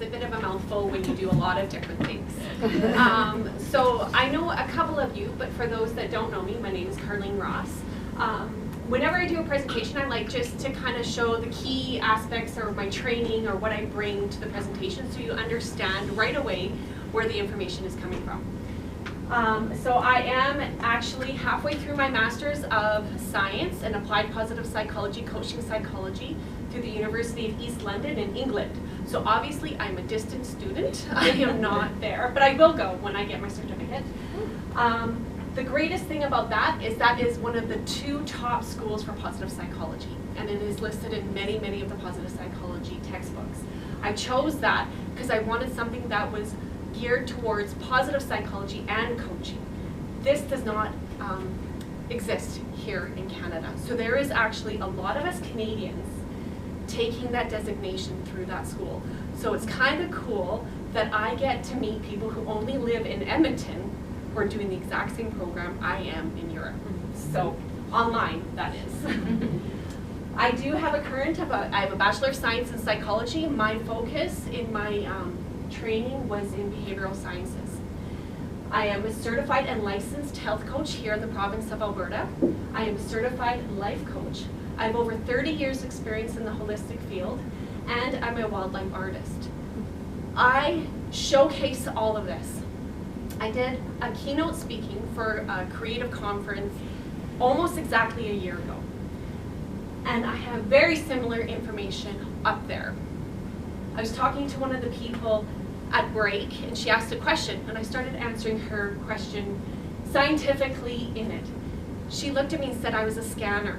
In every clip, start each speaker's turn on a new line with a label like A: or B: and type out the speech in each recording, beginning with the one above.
A: a bit of a mouthful when you do a lot of different things. So I know a couple of you, but for those that don't know me, my name is Carlene Ross. Whenever I do a presentation, I like just to kind of show the key aspects of my training or what I bring to the presentation so you understand right away where the information is coming from. So I am actually halfway through my Master's of Science and Applied Positive Psychology, Coaching Psychology through the University of East London in England. So obviously I'm a distant student. I am not there, but I will go when I get my certificate. The greatest thing about that is one of the 2 top schools for positive psychology, and it is listed in many, many of the positive psychology textbooks. I chose that because I wanted something that was geared towards positive psychology and coaching. This does not exist here in Canada. So there is actually a lot of us Canadians taking that designation through that school. So it's kind of cool that I get to meet people who only live in Edmonton who are doing the exact same program I am in Europe. So online, that is. I do have I have a Bachelor of Science in Psychology. My focus in my training was in behavioral sciences. I am a certified and licensed health coach here in the province of Alberta. I am a certified life coach. I have over 30 years experience in the holistic field, and I'm a wildlife artist. I showcase all of this. I did a keynote speaking for a creative conference almost exactly a year ago. And I have very similar information up there. I was talking to one of the people at break, and she asked a question, and I started answering her question scientifically in it. She looked at me and said I was a scanner.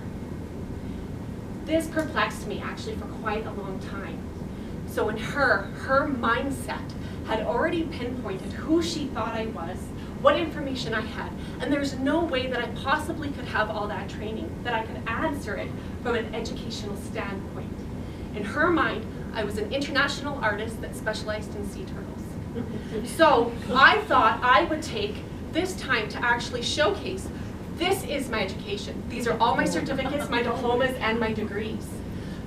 A: This perplexed me actually for quite a long time. So in her mindset had already pinpointed who she thought I was, what information I had, and there's no way that I possibly could have all that training, that I could answer it from an educational standpoint. In her mind, I was an international artist that specialized in sea turtles. So I thought I would take this time to actually showcase, this is my education. These are all my certificates, my diplomas, and my degrees.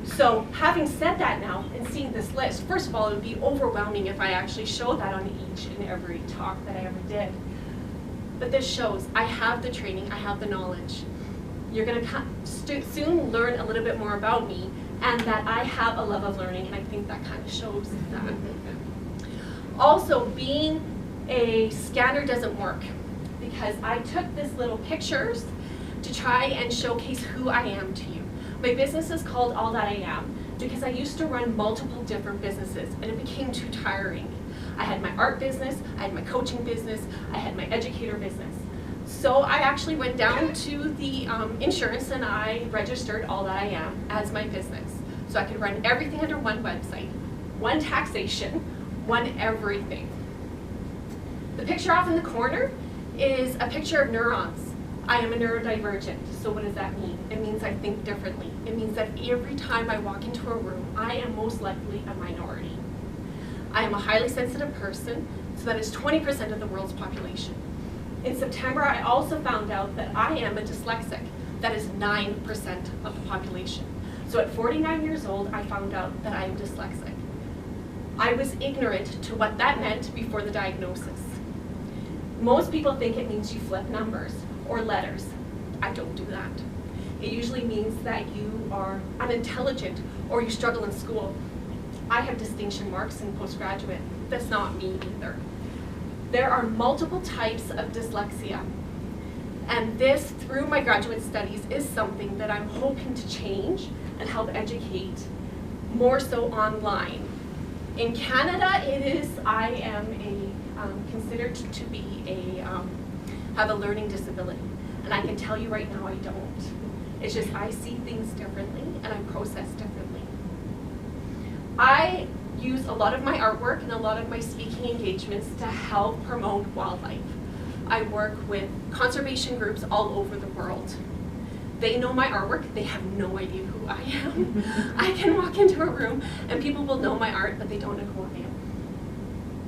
A: So having said that now, and seeing this list, first of all, it would be overwhelming if I actually showed that on each and every talk that I ever did. But this shows I have the training, I have the knowledge. You're going to soon learn a little bit more about me, and that I have a love of learning, and I think that kind of shows that. Also, being a scanner doesn't work, because I took this little pictures to try and showcase who I am to you. My business is called All That I Am because I used to run multiple different businesses and it became too tiring. I had my art business, I had my coaching business, I had my educator business. So I actually went down to the insurance and I registered All That I Am as my business. So I could run everything under one website, one taxation, one everything. The picture off in the corner is a picture of neurons. I am a neurodivergent, so what does that mean? It means I think differently. It means that every time I walk into a room, I am most likely a minority. I am a highly sensitive person, so that is 20% of the world's population. In September, I also found out that I am a dyslexic. That is 9% of the population. So at 49 years old, I found out that I am dyslexic. I was ignorant to what that meant before the diagnosis. Most people think it means you flip numbers or letters. I don't do that. It usually means that you are unintelligent or you struggle in school. I have distinction marks in postgraduate. That's not me either. There are multiple types of dyslexia. And this, through my graduate studies, is something that I'm hoping to change and help educate more so online. In Canada, I am considered to be have a learning disability. And I can tell you right now I don't. It's just I see things differently and I process differently. I use a lot of my artwork and a lot of my speaking engagements to help promote wildlife. I work with conservation groups all over the world. They know my artwork, they have no idea who I am. I can walk into a room and people will know my art, but they don't know who I am.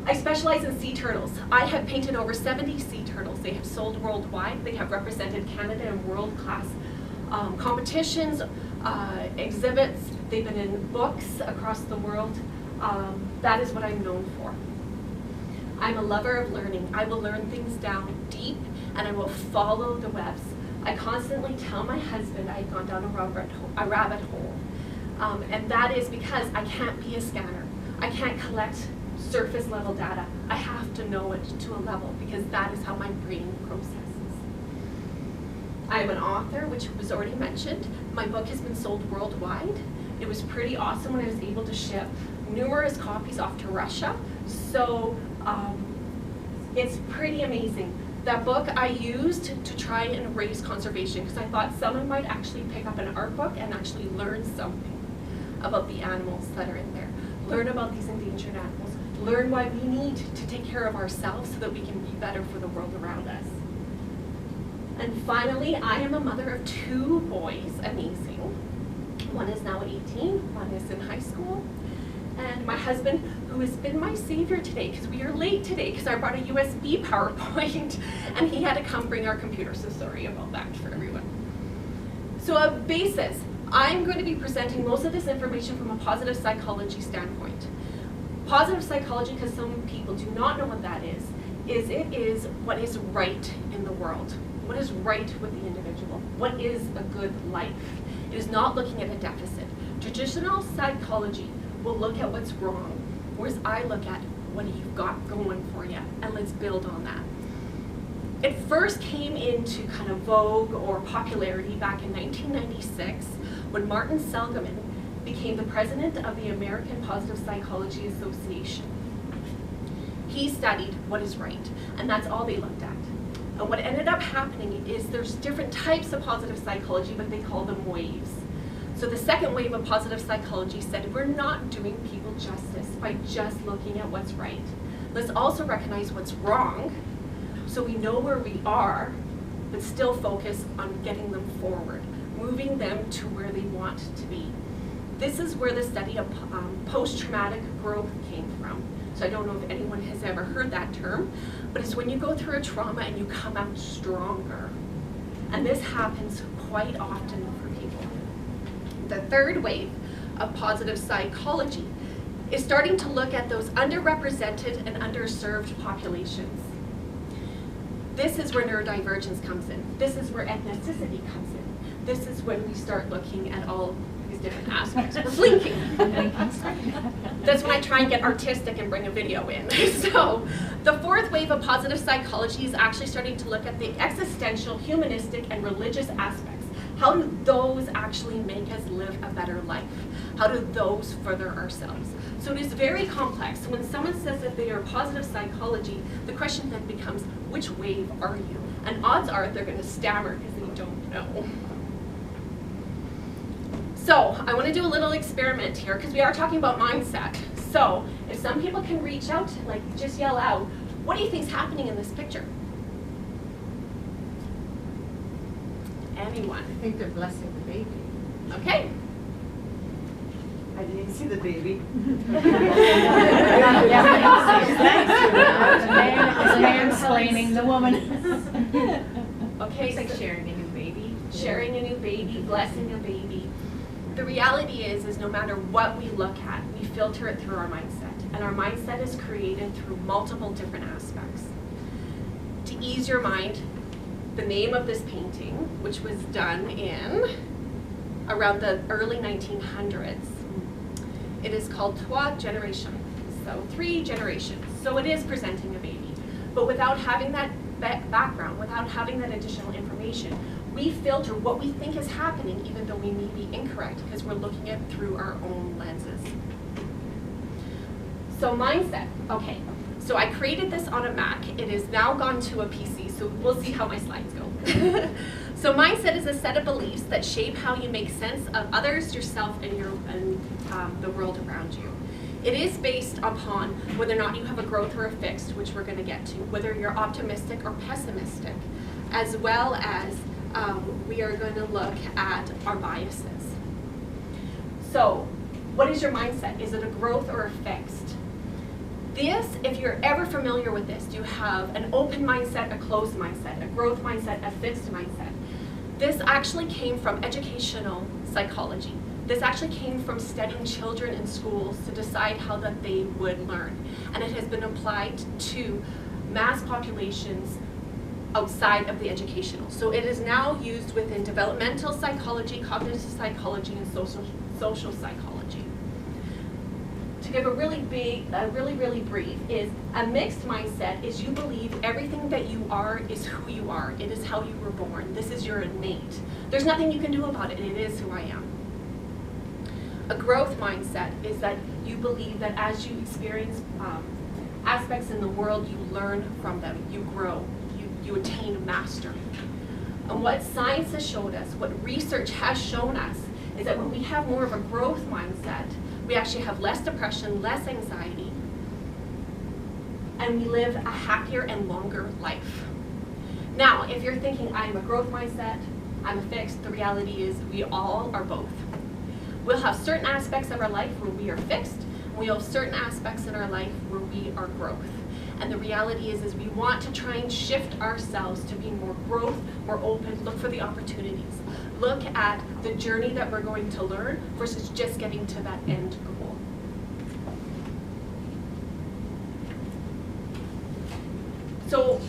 A: I specialize in sea turtles. I have painted over 70 sea turtles. They have sold worldwide. They have represented Canada in world-class competitions, exhibits. They've been in books across the world. That is what I'm known for. I'm a lover of learning. I will learn things down deep, and I will follow the webs. I constantly tell my husband I've gone down a rabbit hole. And that is because I can't be a scanner. I can't collect surface level data. I have to know it to a level, because that is how my brain processes. I am an author, which was already mentioned. My book has been sold worldwide. It was pretty awesome when I was able to ship numerous copies off to Russia. So it's pretty amazing. That book I used to try and raise conservation, because I thought someone might actually pick up an art book and actually learn something about the animals that are in there. Learn about these endangered animals. Learn why we need to take care of ourselves so that we can be better for the world around us. And finally, I am a mother of 2 boys, amazing. One is now 18, one is in high school. And my husband, who has been my savior today, because we are late today, because I brought a USB PowerPoint, and he had to come bring our computer, so sorry about that for everyone. So a basis, I'm going to be presenting most of this information from a positive psychology standpoint. Positive psychology, because some people do not know what that is it is what is right in the world. What is right with the individual? What is a good life? It is not looking at a deficit. Traditional psychology will look at what's wrong, whereas I look at what you've got going for you, and let's build on that. It first came into kind of vogue or popularity back in 1996 when Martin Seligman became the president of the American Positive Psychology Association. He studied what is right, and that's all they looked at. And what ended up happening is there's different types of positive psychology, but they call them waves. So the second wave of positive psychology said we're not doing people justice by just looking at what's right. Let's also recognize what's wrong so we know where we are, but still focus on getting them forward, moving them to where they want to be. This is where the study of post-traumatic growth came from. So I don't know if anyone has ever heard that term, but it's when you go through a trauma and you come out stronger. And this happens quite often for people. The third wave of positive psychology is starting to look at those underrepresented and underserved populations. This is where neurodivergence comes in. This is where ethnicity comes in. This is when we start looking at all these different aspects. We're blinking. That's when I try and get artistic and bring a video in. So the fourth wave of positive psychology is actually starting to look at the existential, humanistic, and religious aspects. How do those actually make us live a better life? How do those further ourselves? So it is very complex. When someone says that they are positive psychology, the question then becomes, which wave are you? And odds are they're going to stammer because they don't know. So I want to do a little experiment here because we are talking about mindset. So if some people can reach out, like just yell out, what do you think is happening in this picture? Anyone?
B: I think they're blessing the baby.
A: Okay.
C: I didn't see the baby.
B: The man explaining the woman.
A: Okay,
B: It's like
A: so
B: sharing a new baby.
A: sharing a new baby, blessing a baby. The reality is no matter what we look at, we filter it through our mindset. And our mindset is created through multiple different aspects. To ease your mind, the name of this painting, which was done in around the early 1900s, it is called Trois Generations, so 3 generations. So it is presenting a baby. But without having that background, without having that additional information, we filter what we think is happening even though we may be incorrect because we're looking at it through our own lenses. So mindset, okay. So I created this on a Mac. It is now gone to a PC, so we'll see how my slides go. So mindset is a set of beliefs that shape how you make sense of others, yourself, and the world around you. It is based upon whether or not you have a growth or a fixed, which we're going to get to, whether you're optimistic or pessimistic, as well as we are going to look at our biases. So what is your mindset? Is it a growth or a fixed? This, if you're ever familiar with this, you have an open mindset, a closed mindset, a growth mindset, a fixed mindset. This actually came from educational psychology. This actually came from studying children in schools to decide how that they would learn. And it has been applied to mass populations outside of the educational. So it is now used within developmental psychology, cognitive psychology, and social psychology. To give a really brief, is a mixed mindset is you believe everything that you are is who you are. It is how you were born. This is your innate. There's nothing you can do about it. It is who I am. A growth mindset is that you believe that as you experience aspects in the world, you learn from them, you grow, you attain mastery. And what science has showed us, what research has shown us, is that when we have more of a growth mindset, we actually have less depression, less anxiety, and we live a happier and longer life. Now, if you're thinking, I'm a growth mindset, I'm a fixed, the reality is we all are both. We'll have certain aspects of our life where we are fixed, and we'll have certain aspects in our life where we are growth. And the reality is we want to try and shift ourselves to be more growth, more open, look for the opportunities. Look at the journey that we're going to learn versus just getting to that end goal. So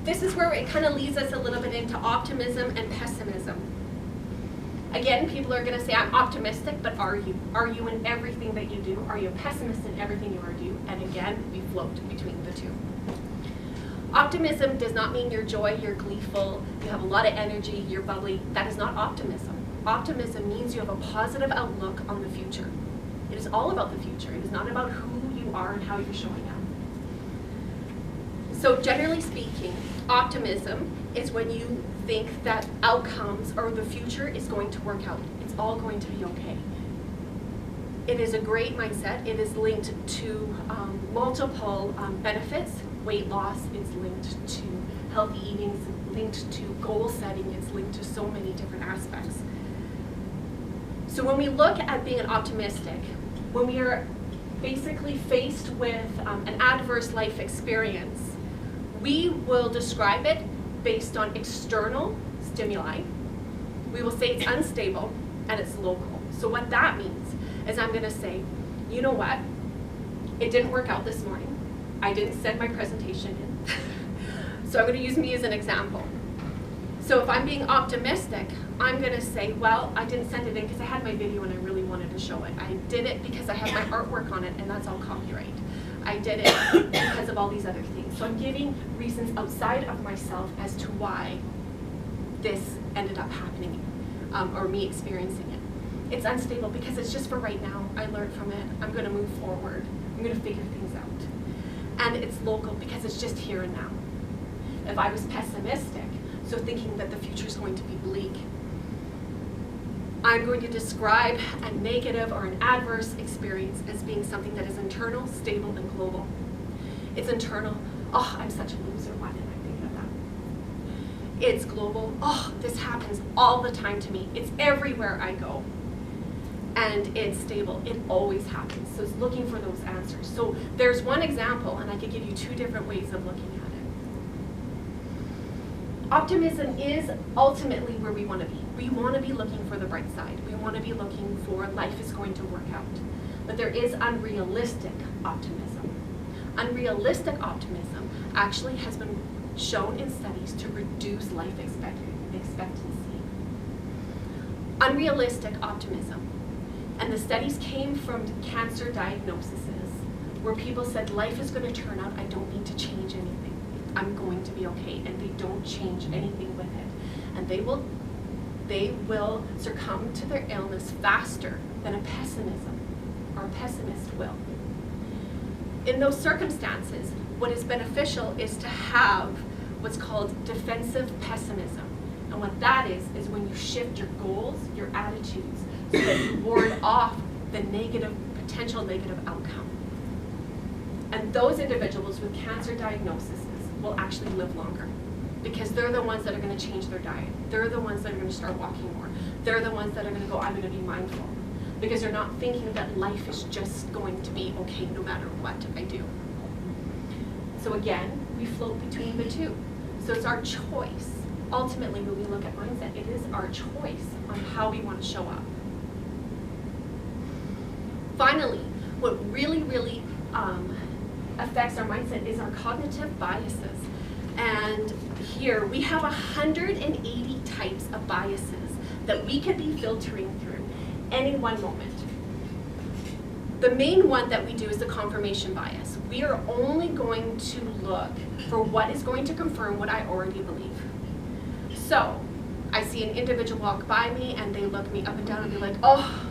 A: this is where it kind of leads us a little bit into optimism and pessimism. Again, people are going to say, I'm optimistic, but are you? Are you in everything that you do? Are you a pessimist in everything you are do? And again, we float between the two. Optimism does not mean you're joy, you're gleeful, you have a lot of energy, you're bubbly. That is not optimism. Optimism means you have a positive outlook on the future. It is all about the future. It is not about who you are and how you're showing up. So generally speaking, optimism is when you think that outcomes or the future is going to work out. It's all going to be okay. It is a great mindset. It is linked to multiple benefits. Weight loss is linked to healthy eating, it's linked to goal setting, it's linked to so many different aspects. So when we look at being optimistic, when we are basically faced with an adverse life experience, we will describe it based on external stimuli. We will say it's unstable and it's local. So what that means is I'm going to say, you know what, it didn't work out this morning. I didn't send my presentation in. So I'm going to use me as an example. So if I'm being optimistic, I'm going to say, well, I didn't send it in because I had my video and I really wanted to show it. I did it because I have my artwork on it and that's all copyright. I did it because of all these other things. So I'm giving reasons outside of myself as to why this ended up happening or me experiencing it. It's unstable because it's just for right now. I learned from it. I'm going to move forward. I'm going to figure things out. And it's local because it's just here and now. If I was pessimistic, so thinking that the future is going to be bleak, I'm going to describe a negative or an adverse experience as being something that is internal, stable, and global. It's internal. Oh, I'm such a loser. Why didn't I think of that? It's global. Oh, this happens all the time to me. It's everywhere I go. And it's stable. It always happens. So it's looking for those answers. So there's one example, and I could give you two different ways of looking at it. Optimism is ultimately where we want to be. We want to be looking for the bright side. We want to be looking for life is going to work out. But there is unrealistic optimism. Unrealistic optimism actually has been shown in studies to reduce life expectancy. Unrealistic optimism. And the studies came from cancer diagnoses where people said life is going to turn out, I don't need to change anything. I'm going to be okay, and they don't change anything with it. And they will succumb to their illness faster than a pessimist will. In those circumstances, what is beneficial is to have what's called defensive pessimism. And what that is when you shift your goals, your attitudes, so that you ward off the potential negative outcome. And those individuals with cancer diagnoses will actually live longer because they're the ones that are going to change their diet. They're the ones that are going to start walking more. They're the ones that are going to go, I'm going to be mindful, because they're not thinking that life is just going to be okay no matter what I do. So again, we float between the two. So it's our choice. Ultimately, when we look at mindset, it is our choice on how we want to show up. Finally, what really affects our mindset is our cognitive biases. And here we have 180 types of biases that we could be filtering through any one moment. The main one that we do is the confirmation bias. We are only going to look for what is going to confirm what I already believe. So, I see an individual walk by me and they look me up and down and be like, oh,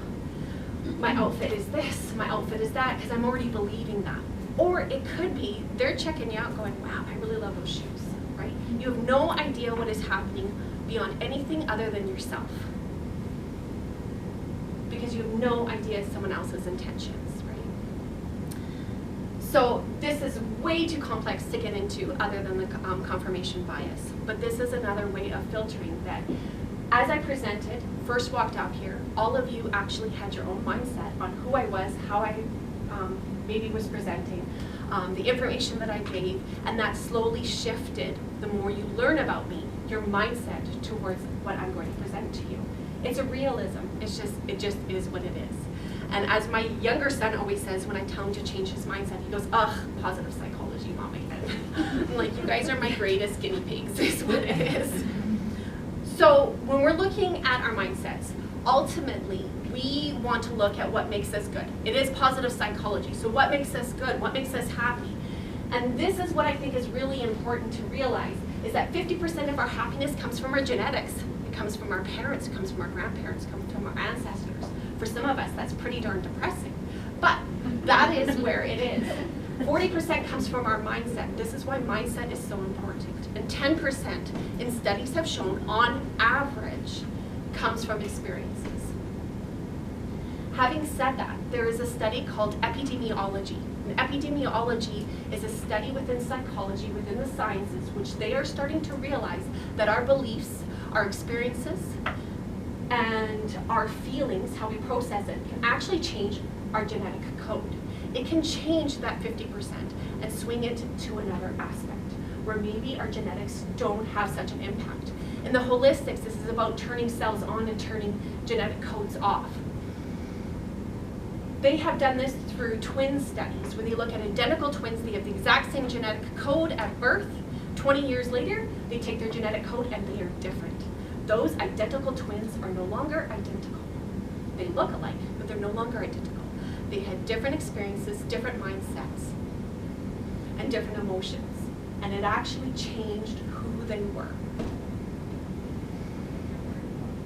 A: my outfit is this, my outfit is that, because I'm already believing that. Or it could be they're checking you out going, wow, I really love those shoes, right? You have no idea what is happening beyond anything other than yourself. Because you have no idea someone else's intentions, right? So this is way too complex to get into other than the confirmation bias. But this is another way of filtering that. As I presented, first walked out here, all of you actually had your own mindset on who I was, how I maybe was presenting, the information that I gave, and that slowly shifted the more you learn about me, your mindset towards what I'm going to present to you. It's a realism. It just is what it is. And as my younger son always says when I tell him to change his mindset, he goes, ugh, positive psychology, Mom, again. I'm like, you guys are my greatest guinea pigs, is what it is. So when we're looking at our mindsets, ultimately, we want to look at what makes us good. It is positive psychology. So what makes us good? What makes us happy? And this is what I think is really important to realize, is that 50% of our happiness comes from our genetics. It comes from our parents, it comes from our grandparents, it comes from our ancestors. For some of us, that's pretty darn depressing. But that is where it is. 40% comes from our mindset. This is why mindset is so important. And 10% in studies have shown, on average, comes from experiences. Having said that, there is a study called epidemiology. And epidemiology is a study within psychology, within the sciences, which they are starting to realize that our beliefs, our experiences, and our feelings, how we process it, can actually change our genetic code. It can change that 50% and swing it to another aspect, where maybe our genetics don't have such an impact. In the holistics, this is about turning cells on and turning genetic codes off. They have done this through twin studies, where they look at identical twins, they have the exact same genetic code at birth. 20 years later, they take their genetic code and they are different. Those identical twins are no longer identical. They look alike, but they're no longer identical. They had different experiences, different mindsets, and different emotions. And it actually changed who they were.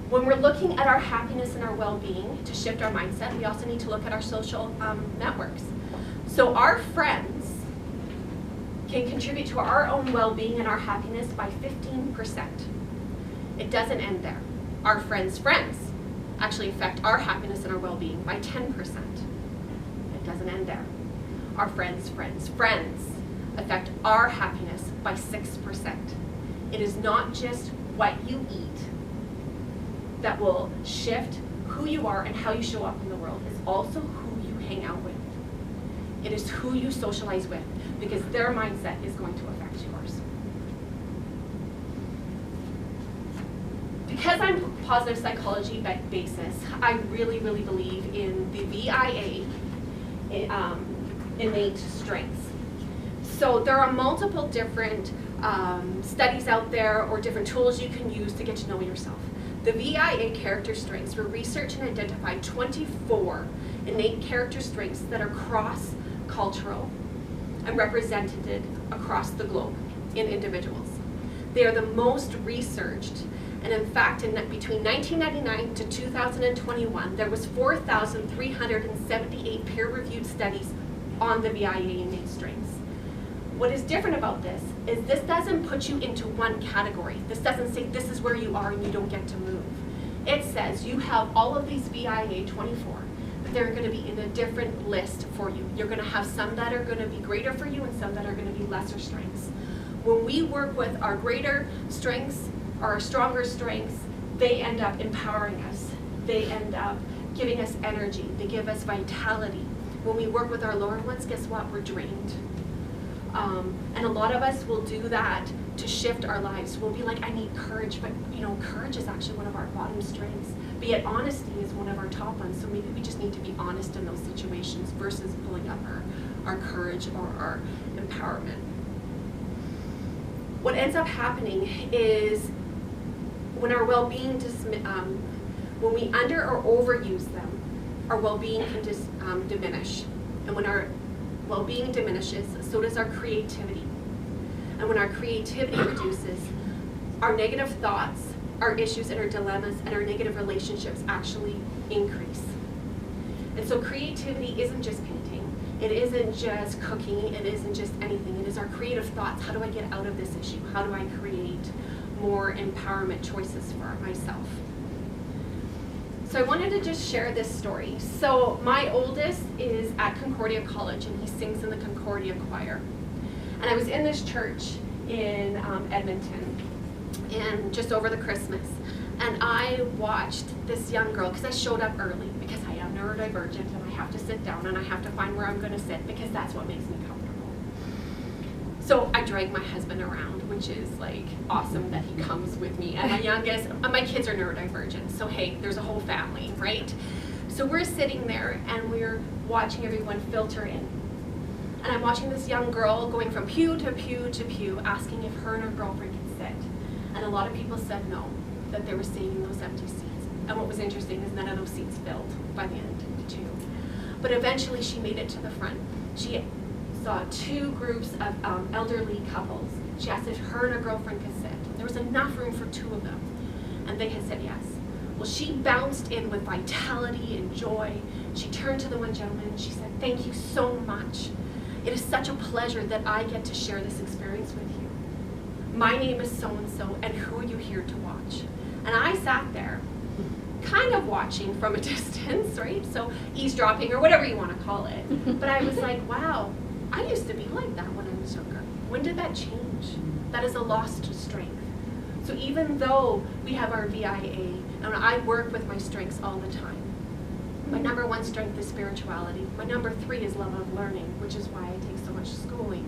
A: When we're looking at our happiness and our well-being to shift our mindset, we also need to look at our social networks. So our friends can contribute to our own well-being and our happiness by 15%. It doesn't end there. Our friends' friends actually affect our happiness and our well-being by 10%. It doesn't end there. Our friends' friends' friends affect our happiness by 6%. It is not just what you eat that will shift who you are and how you show up in the world. It's also who you hang out with. It is who you socialize with, because their mindset is going to affect yours. Because I'm positive psychology basis, I really believe in the VIA, innate strengths. So there are multiple different studies out there or different tools you can use to get to know yourself. The VIA character strengths were researched and identified 24 innate character strengths that are cross-cultural and represented across the globe in individuals. They are the most researched, and in fact, between 1999 to 2021, there was 4,378 peer-reviewed studies on the VIA innate strengths. What is different about this is this doesn't put you into one category. This doesn't say this is where you are and you don't get to move. It says you have all of these VIA 24, but they're going to be in a different list for you. You're going to have some that are going to be greater for you and some that are going to be lesser strengths. When we work with our greater strengths, our stronger strengths, they end up empowering us. They end up giving us energy. They give us vitality. When we work with our lower ones, guess what? We're drained. And a lot of us will do that to shift our lives. We'll be like, I need courage, but you know, courage is actually one of our bottom strengths But yet honesty is one of our top ones, so maybe we just need to be honest in those situations versus pulling up our courage or our empowerment. What ends up happening is when our well-being, when we under or overuse them, our well-being can diminish. And when our well-being diminishes, so does our creativity. And when our creativity reduces, our negative thoughts, our issues and our dilemmas and our negative relationships actually increase. And so creativity isn't just painting, it isn't just cooking, it isn't just anything. It is our creative thoughts. How do I get out of this issue? How do I create more empowerment choices for myself? So I wanted to just share this story. So my oldest is at Concordia College and he sings in the Concordia choir. And I was in this church in Edmonton and just over the Christmas. And I watched this young girl, because I showed up early because I am neurodivergent and I have to sit down and I have to find where I'm going to sit because that's what makes me comfortable. So I drag my husband around, which is like awesome that he comes with me. And my kids are neurodivergent, so hey, there's a whole family, right? So we're sitting there and we're watching everyone filter in. And I'm watching this young girl going from pew to pew to pew, asking if her and her girlfriend could sit. And a lot of people said no, that they were staying in those empty seats. And what was interesting is none of those seats filled by the end, too. But eventually she made it to the front. She saw two groups of elderly couples. She asked if her and her girlfriend could sit. There was enough room for two of them, and they had said yes. Well, she bounced in with vitality and joy. She turned to the one gentleman and she said, "Thank you so much. It is such a pleasure that I get to share this experience with you. My name is so-and-so, and who are you here to watch?" And I sat there, kind of watching from a distance, right? So eavesdropping or whatever you want to call it. But I was like, wow, I used to be like that when I was younger. When did that change? That is a lost strength. So even though we have our VIA, and I work with my strengths all the time, my number one strength is spirituality. My number 3 is love of learning, which is why I take so much schooling.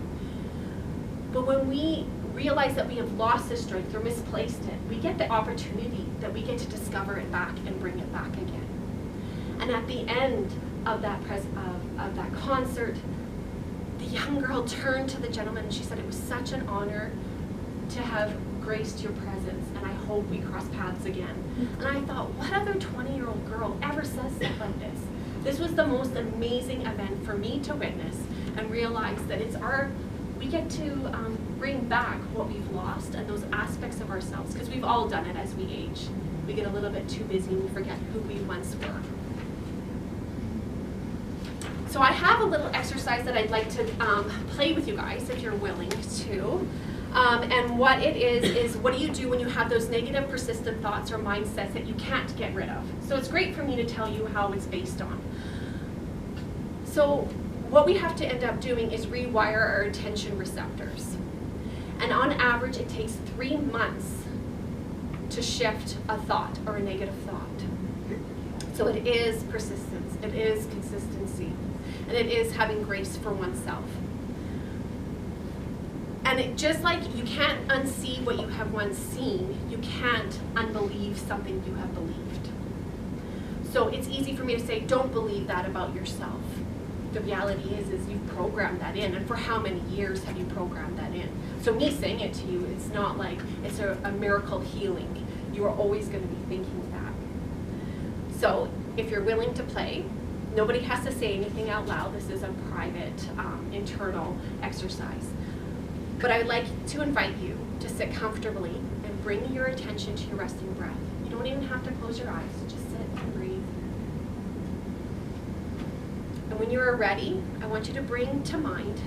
A: But when we realize that we have lost this strength or misplaced it, we get the opportunity that we get to discover it back and bring it back again. And at the end of that concert, the young girl turned to the gentleman and she said, "It was such an honor to have graced your presence, and I hope we cross paths again." And I thought, what other 20-year-old girl ever says stuff like this? This was the most amazing event for me to witness and realize that we get to bring back what we've lost and those aspects of ourselves, because we've all done it as we age. We get a little bit too busy and we forget who we once were. So I have a little exercise that I'd like to play with you guys, if you're willing to. And what it is what do you do when you have those negative persistent thoughts or mindsets that you can't get rid of? So it's great for me to tell you how it's based on. So what we have to end up doing is rewire our attention receptors. And on average, it takes 3 months to shift a thought or a negative thought. So it is persistence, it is consistency, and it is having grace for oneself. And it, just like you can't unsee what you have once seen, you can't unbelieve something you have believed. So it's easy for me to say, don't believe that about yourself. The reality is you've programmed that in, and for how many years have you programmed that in? So me saying it to you, it's not like it's a miracle healing. You are always going to be thinking that. So if you're willing to play, nobody has to say anything out loud. This is a private, internal exercise. But I would like to invite you to sit comfortably and bring your attention to your resting breath. You don't even have to close your eyes, just sit and breathe. And when you are ready, I want you to bring to mind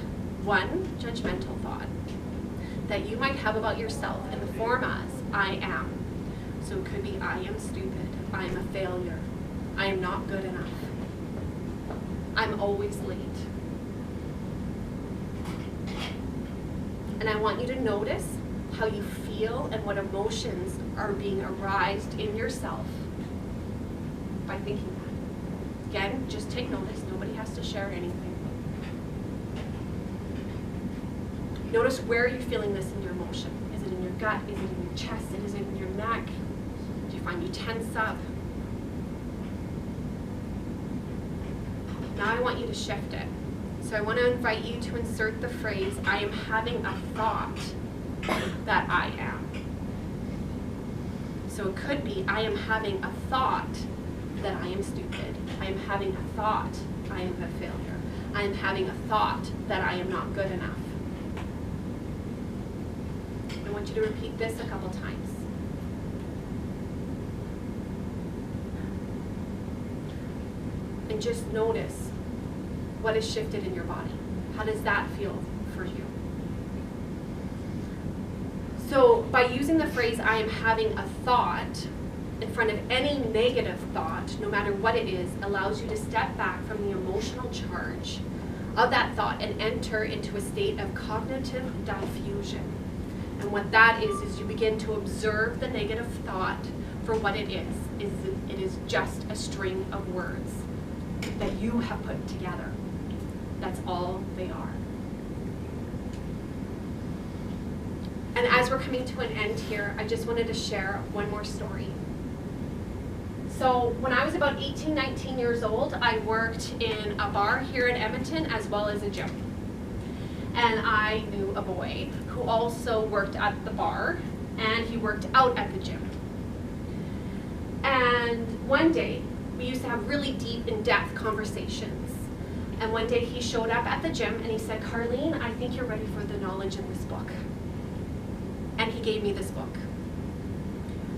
A: one judgmental thought that you might have about yourself in the form as I am. So it could be I am stupid, I am a failure, I am not good enough, I'm always late. And I want you to notice how you feel and what emotions are being arised in yourself by thinking that. Again, just take notice. Nobody has to share anything. Notice where you're feeling this in your emotion. Is it in your gut? Is it in your chest? Is it in your neck? Do you find you tense up? Now I want you to shift it. So I want to invite you to insert the phrase, I am having a thought that I am. So it could be, I am having a thought that I am stupid. I am having a thought I am a failure. I am having a thought that I am not good enough. I want you to repeat this a couple times. And just notice what is shifted in your body. How does that feel for you? So by using the phrase, I am having a thought, in front of any negative thought, no matter what it is, allows you to step back from the emotional charge of that thought and enter into a state of cognitive diffusion. And what that is you begin to observe the negative thought for what it is. It is just a string of words that you have put together. That's all they are. And as we're coming to an end here, I just wanted to share one more story. So when I was about 18, 19 years old, I worked in a bar here in Edmonton as well as a gym. And I knew a boy who also worked at the bar, and he worked out at the gym. And one day, we used to have really deep, in-depth conversations. And one day he showed up at the gym and he said, Carlene, I think you're ready for the knowledge in this book. And he gave me this book.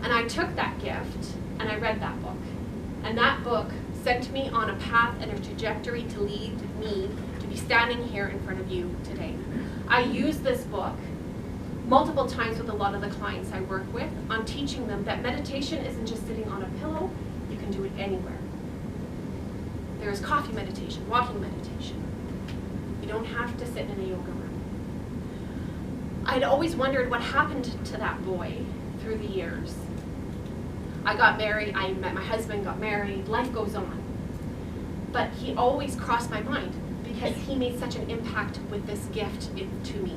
A: And I took that gift and I read that book. And that book sent me on a path and a trajectory to lead me to be standing here in front of you today. I use this book multiple times with a lot of the clients I work with on teaching them that meditation isn't just sitting on a pillow, you can do it anywhere. There's coffee meditation, walking meditation. You don't have to sit in a yoga room. I'd always wondered what happened to that boy through the years. I got married, I met my husband, got married, life goes on. But he always crossed my mind because he made such an impact with this gift to me.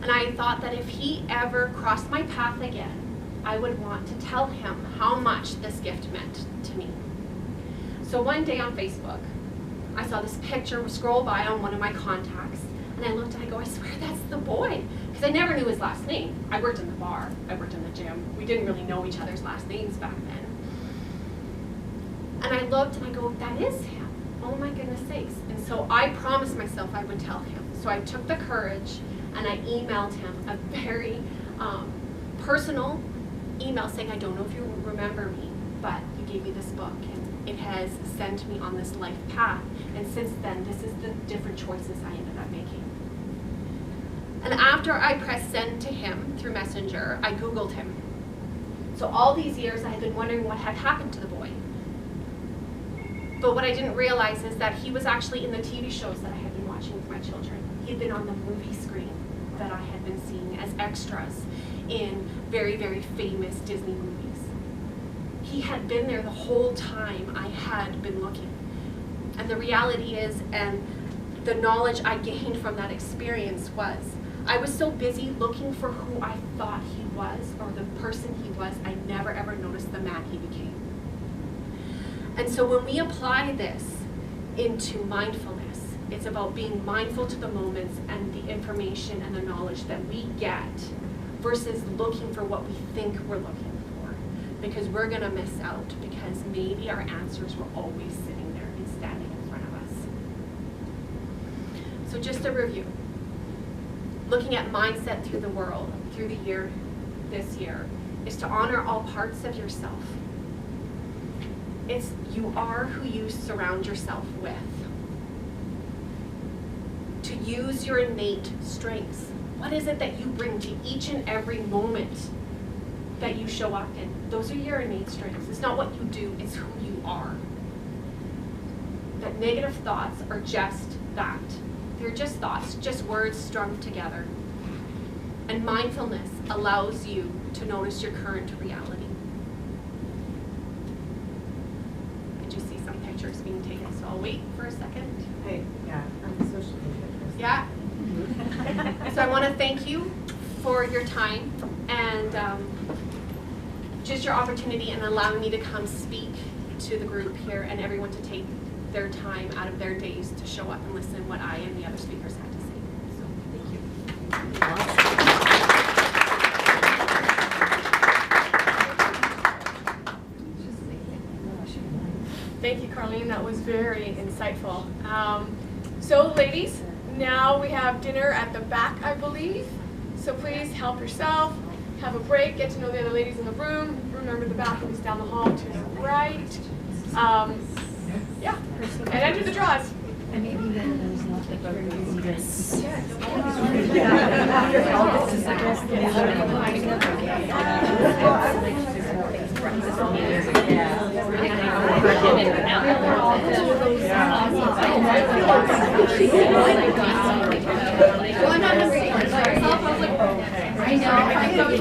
A: And I thought that if he ever crossed my path again, I would want to tell him how much this gift meant to me. So one day on Facebook, I saw this picture scroll by on one of my contacts, and I looked and I go, I swear that's the boy. Because I never knew his last name. I worked in the bar, I worked in the gym. We didn't really know each other's last names back then. And I looked and I go, that is him. Oh my goodness sakes. And so I promised myself I would tell him. So I took the courage and I emailed him a very personal email saying, I don't know if you remember me, but you gave me this book and it has sent me on this life path. And since then, this is the different choices I ended up making. And after I pressed send to him through Messenger, I Googled him. So all these years I had been wondering what had happened to the boy. But what I didn't realize is that he was actually in the TV shows that I had been watching with my children. He had been on the movie screen that I had been seeing as extras in very, very famous Disney movies. He had been there the whole time I had been looking. And the reality is, and the knowledge I gained from that experience was, I was so busy looking for who I thought he was, or the person he was, I never ever noticed the man he became. And so when we apply this into mindfulness, it's about being mindful to the moments and the information and the knowledge that we get versus looking for what we think we're looking for. Because we're gonna miss out because maybe our answers were always sitting there and standing in front of us. So just a review. Looking at mindset through the world, through the year, this year, is to honor all parts of yourself. It's you are who you surround yourself with. To use your innate strengths. What is it that you bring to each and every moment that you show up in? Those are your innate strengths. It's not what you do, it's who you are. That negative thoughts are just that. They're just thoughts, just words strung together. And mindfulness allows you to notice your current reality. I just see some pictures being taken, so I'll wait for a second.
C: Hey, yeah, I'm a social media person.
A: Yeah? So I want to thank you for your time and just your opportunity and allowing me to come speak to the group here and everyone to take their time, out of their days to show up and listen what I and the other speakers had to say. So thank you.
D: Thank you, Carlene. That was very insightful. So, ladies, now we have dinner at the back, I believe. So please help yourself, have a break, get to know the other ladies in the room. Remember the bathroom is down the hall to the right. Yeah, and enter the draws.
E: Well, I'm not hungry. I know.